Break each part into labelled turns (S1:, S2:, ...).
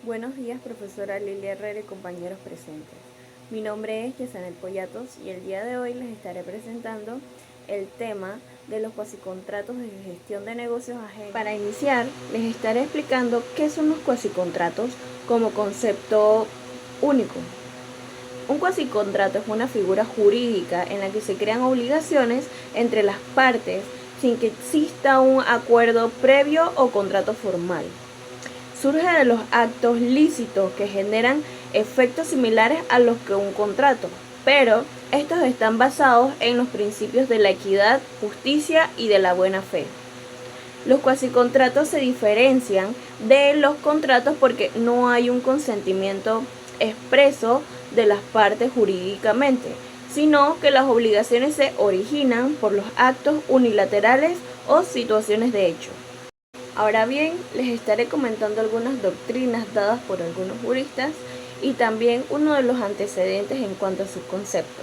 S1: Buenos días, profesora Lilia Herrera y compañeros presentes. Mi nombre es Yesanet Pollatos y el día de hoy les estaré presentando el tema de los cuasicontratos de gestión de negocios ajenos. Para iniciar, les estaré explicando qué son los cuasicontratos como concepto único. Un cuasicontrato es una figura jurídica en la que se crean obligaciones entre las partes sin que exista un acuerdo previo o contrato formal. Surge de los actos lícitos que generan efectos similares a los que un contrato, pero estos están basados en los principios de la equidad, justicia y de la buena fe. Los cuasicontratos se diferencian de los contratos porque no hay un consentimiento expreso de las partes jurídicamente, sino que las obligaciones se originan por los actos unilaterales o situaciones de hecho. Ahora bien, les estaré comentando algunas doctrinas dadas por algunos juristas y también uno de los antecedentes en cuanto a su concepto.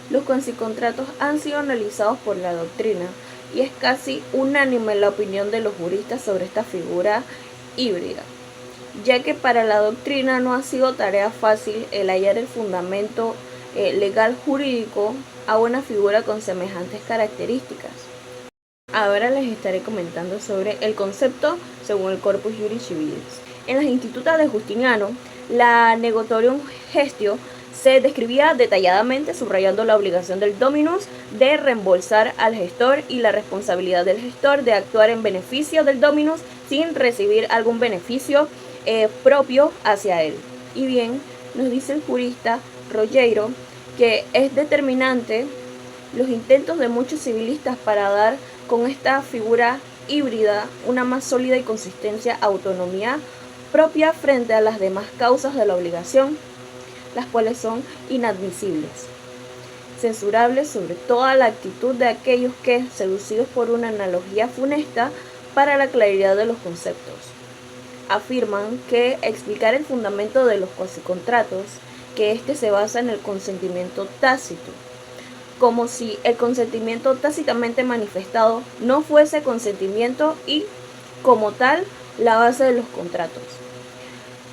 S1: Los cuasicontratos han sido analizados por la doctrina y es casi unánime la opinión de los juristas sobre esta figura híbrida, ya que para la doctrina no ha sido tarea fácil el hallar el fundamento legal jurídico a una figura con semejantes características. Ahora les estaré comentando sobre el concepto según el Corpus Juris Civilis. En las Institutas de Justiniano, la negotorium gestio se describía detalladamente subrayando la obligación del dominus de reembolsar al gestor y la responsabilidad del gestor de actuar en beneficio del dominus sin recibir algún beneficio propio hacia él. Y bien, nos dice el jurista Rogero que es determinante los intentos de muchos civilistas para dar con esta figura híbrida una más sólida y consistencia autonomía propia frente a las demás causas de la obligación, las cuales son inadmisibles, censurables sobre toda la actitud de aquellos que, seducidos por una analogía funesta para la claridad de los conceptos, afirman que explicar el fundamento de los cuasicontratos, que éste se basa en el consentimiento tácito, como si el consentimiento tácitamente manifestado no fuese consentimiento y, como tal, la base de los contratos.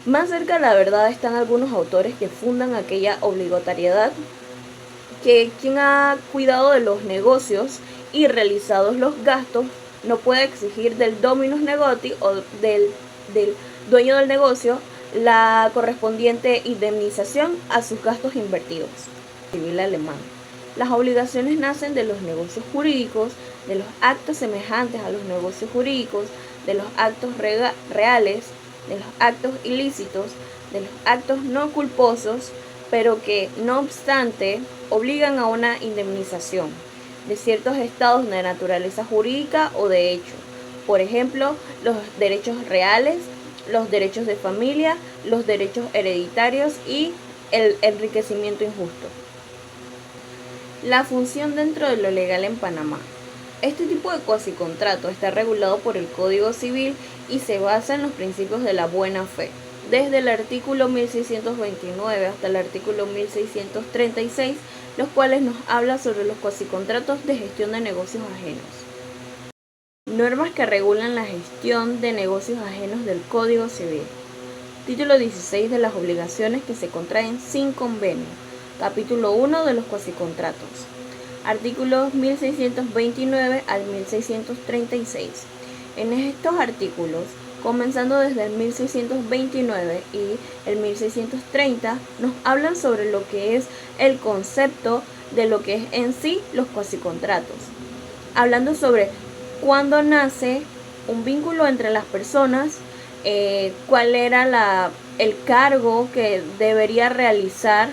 S1: Más cerca de la verdad están algunos autores que fundan aquella obligatoriedad que quien ha cuidado de los negocios y realizados los gastos no puede exigir del dominus negoti o del dueño del negocio la correspondiente indemnización a sus gastos invertidos. Civil alemán. Las obligaciones nacen de los negocios jurídicos, de los actos semejantes a los negocios jurídicos, de los actos reales, de los actos ilícitos, de los actos no culposos, pero que, no obstante, obligan a una indemnización de ciertos estados de naturaleza jurídica o de hecho. Por ejemplo, los derechos reales, los derechos de familia, los derechos hereditarios y el enriquecimiento injusto. La función dentro de lo legal en Panamá. Este tipo de cuasicontrato está regulado por el Código Civil y se basa en los principios de la buena fe, desde el artículo 1629 hasta el artículo 1636, los cuales nos hablan sobre los cuasicontratos de gestión de negocios ajenos. Normas que regulan la gestión de negocios ajenos del Código Civil. Título 16 de las obligaciones que se contraen sin convenio. Capítulo 1 de los cuasicontratos. Artículos 1629 al 1636. En estos artículos, comenzando desde el 1629 y el 1630, nos hablan sobre lo que es el concepto de lo que es en sí los cuasicontratos. Hablando sobre cuándo nace un vínculo entre las personas, cuál era el cargo que debería realizar,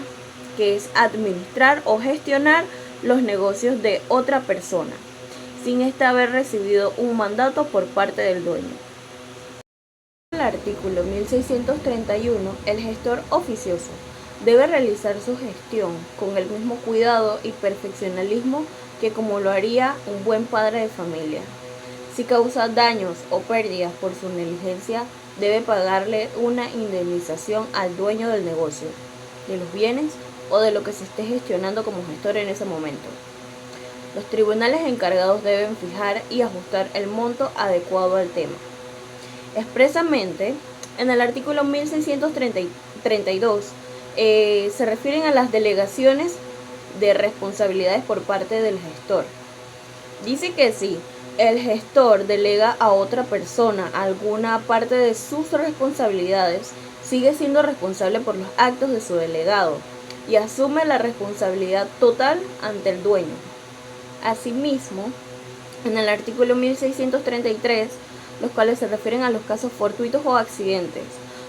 S1: que es administrar o gestionar los negocios de otra persona, sin ésta haber recibido un mandato por parte del dueño. En el artículo 1631, el gestor oficioso debe realizar su gestión con el mismo cuidado y perfeccionalismo que como lo haría un buen padre de familia. Si causa daños o pérdidas por su negligencia, debe pagarle una indemnización al dueño del negocio, de los bienes o de lo que se esté gestionando como gestor en ese momento. Los tribunales encargados deben fijar y ajustar el monto adecuado al tema. Expresamente, En el artículo 1632 se refieren a las delegaciones de responsabilidades por parte del gestor. Dice que si el gestor delega a otra persona alguna parte de sus responsabilidades, sigue siendo responsable por los actos de su delegado y asume la responsabilidad total ante el dueño. Asimismo, en el artículo 1633, los cuales se refieren a los casos fortuitos o accidentes,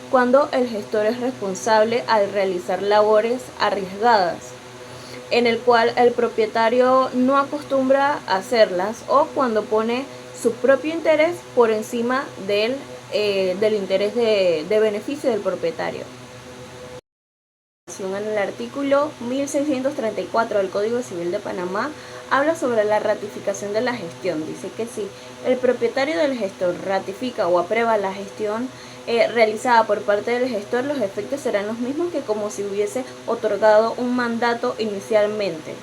S1: cuando el gestor es responsable al realizar labores arriesgadas, en el cual el propietario no acostumbra a hacerlas, o cuando pone su propio interés por encima del interés de beneficio del propietario. En el artículo 1634 del Código Civil de Panamá habla sobre la ratificación de la gestión. Dice que si el propietario del gestor ratifica o aprueba la gestión realizada por parte del gestor, los efectos serán los mismos que como si hubiese otorgado un mandato inicialmente.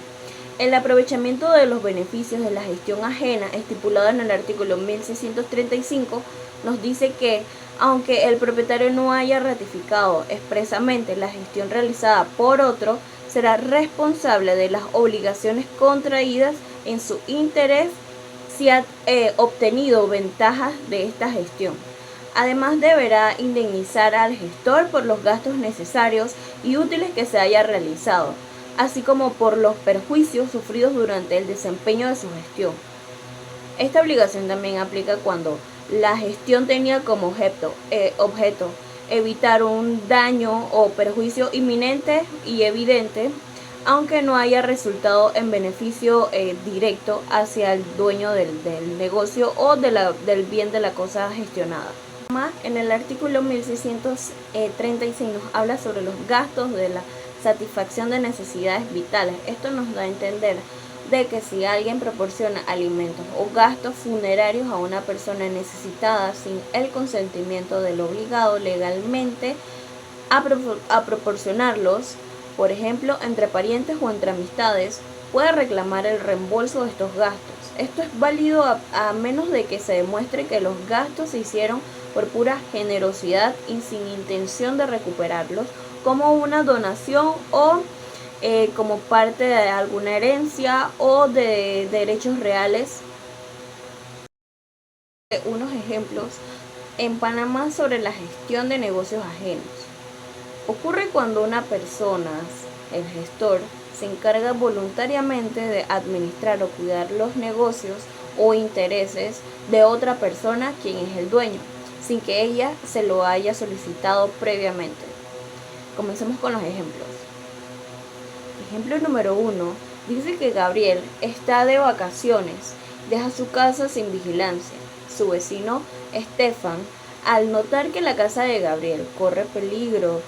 S1: El aprovechamiento de los beneficios de la gestión ajena, estipulado en el artículo 1635, nos dice que, aunque el propietario no haya ratificado expresamente la gestión realizada por otro, será responsable de las obligaciones contraídas en su interés si ha obtenido ventajas de esta gestión. Además, deberá indemnizar al gestor por los gastos necesarios y útiles que se haya realizado, así como por los perjuicios sufridos durante el desempeño de su gestión. Esta obligación también aplica cuando la gestión tenía como objeto evitar un daño o perjuicio inminente y evidente, aunque no haya resultado en beneficio directo hacia el dueño del negocio o del bien de la cosa gestionada. En el artículo 1636 nos habla sobre los gastos de la satisfacción de necesidades vitales. Esto nos da a entender de que si alguien proporciona alimentos o gastos funerarios a una persona necesitada sin el consentimiento del obligado legalmente a proporcionarlos, por ejemplo, entre parientes o entre amistades, puede reclamar el reembolso de estos gastos. Esto es válido a menos de que se demuestre que los gastos se hicieron por pura generosidad y sin intención de recuperarlos, como una donación o como parte de alguna herencia o de derechos reales. Unos ejemplos en Panamá sobre la gestión de negocios ajenos. Ocurre cuando una persona, el gestor, se encarga voluntariamente de administrar o cuidar los negocios o intereses de otra persona, quien es el dueño, sin que ella se lo haya solicitado previamente. Comencemos con los ejemplos. Ejemplo número 1. Dice que Gabriel está de vacaciones, deja su casa sin vigilancia. Su vecino, Estefan, al notar que la casa de Gabriel corre peligro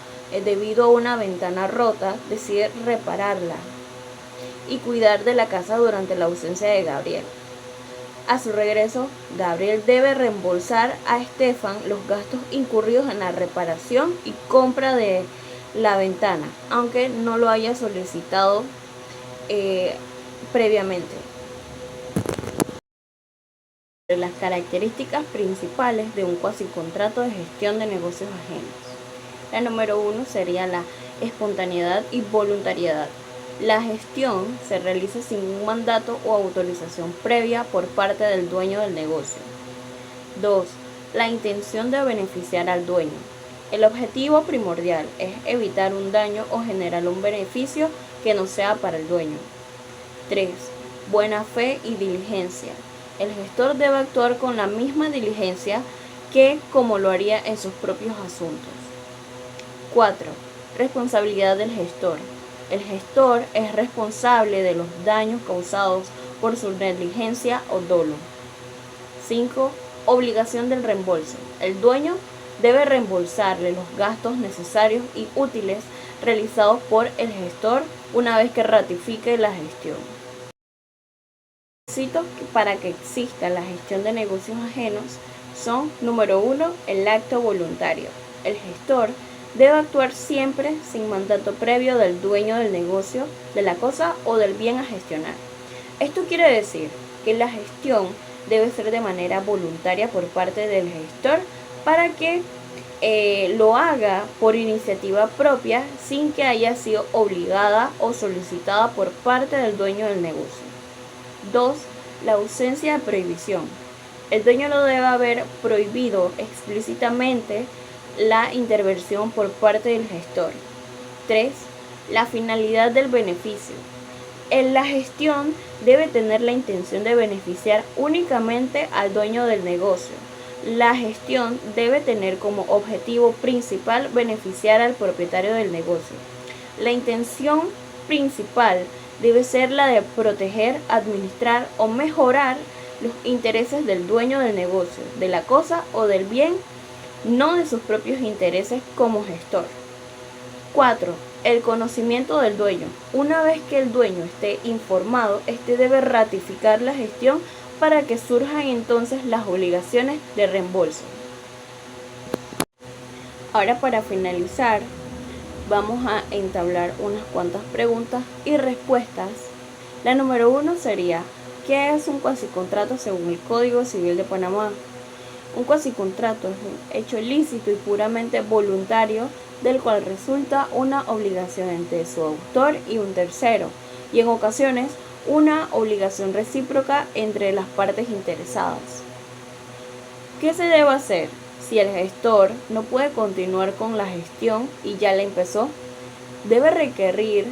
S1: debido a una ventana rota, decide repararla y cuidar de la casa durante la ausencia de Gabriel. A su regreso, Gabriel debe reembolsar a Estefan los gastos incurridos en la reparación y compra de la ventana, aunque no lo haya solicitado previamente. Las características principales de un cuasicontrato de gestión de negocios ajenos. La número 1 sería la espontaneidad y voluntariedad. La gestión se realiza sin un mandato o autorización previa por parte del dueño del negocio. 2. La intención de beneficiar al dueño. El objetivo primordial es evitar un daño o generar un beneficio que no sea para el dueño. 3. Buena fe y diligencia. El gestor debe actuar con la misma diligencia que como lo haría en sus propios asuntos. 4. Responsabilidad del gestor. El gestor es responsable de los daños causados por su negligencia o dolo. 5. Obligación del reembolso. El dueño debe reembolsarle los gastos necesarios y útiles realizados por el gestor una vez que ratifique la gestión. Los requisitos para que exista la gestión de negocios ajenos son: número 1, el acto voluntario. El gestor debe actuar siempre sin mandato previo del dueño del negocio, de la cosa o del bien a gestionar. Esto quiere decir que la gestión debe ser de manera voluntaria por parte del gestor para que lo haga por iniciativa propia sin que haya sido obligada o solicitada por parte del dueño del negocio. 2. La ausencia de prohibición. El dueño no debe haber prohibido explícitamente la intervención por parte del gestor. 3. La finalidad del beneficio. La gestión debe tener la intención de beneficiar únicamente al dueño del negocio. La gestión debe tener como objetivo principal beneficiar al propietario del negocio. La intención principal debe ser la de proteger, administrar o mejorar los intereses del dueño del negocio, de la cosa o del bien, no de sus propios intereses como gestor. 4. El conocimiento del dueño. Una vez que el dueño esté informado, este debe ratificar la gestión para que surjan entonces las obligaciones de reembolso. Ahora, para finalizar, vamos a entablar unas cuantas preguntas y respuestas. La número 1 sería: ¿qué es un cuasicontrato según el Código Civil de Panamá? Un cuasicontrato es un hecho ilícito y puramente voluntario del cual resulta una obligación entre su autor y un tercero, y en ocasiones una obligación recíproca entre las partes interesadas. ¿Qué se debe hacer si el gestor no puede continuar con la gestión y ya la empezó? Debe requerir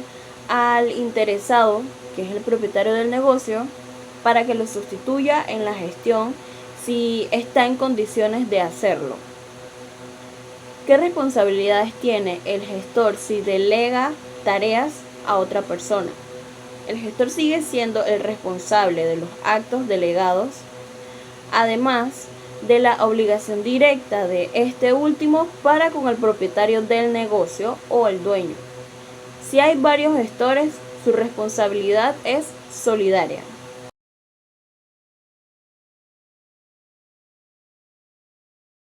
S1: al interesado, que es el propietario del negocio, para que lo sustituya en la gestión si está en condiciones de hacerlo. ¿Qué responsabilidades tiene el gestor si delega tareas a otra persona? El gestor sigue siendo el responsable de los actos delegados, además de la obligación directa de este último para con el propietario del negocio o el dueño. Si hay varios gestores, su responsabilidad es solidaria.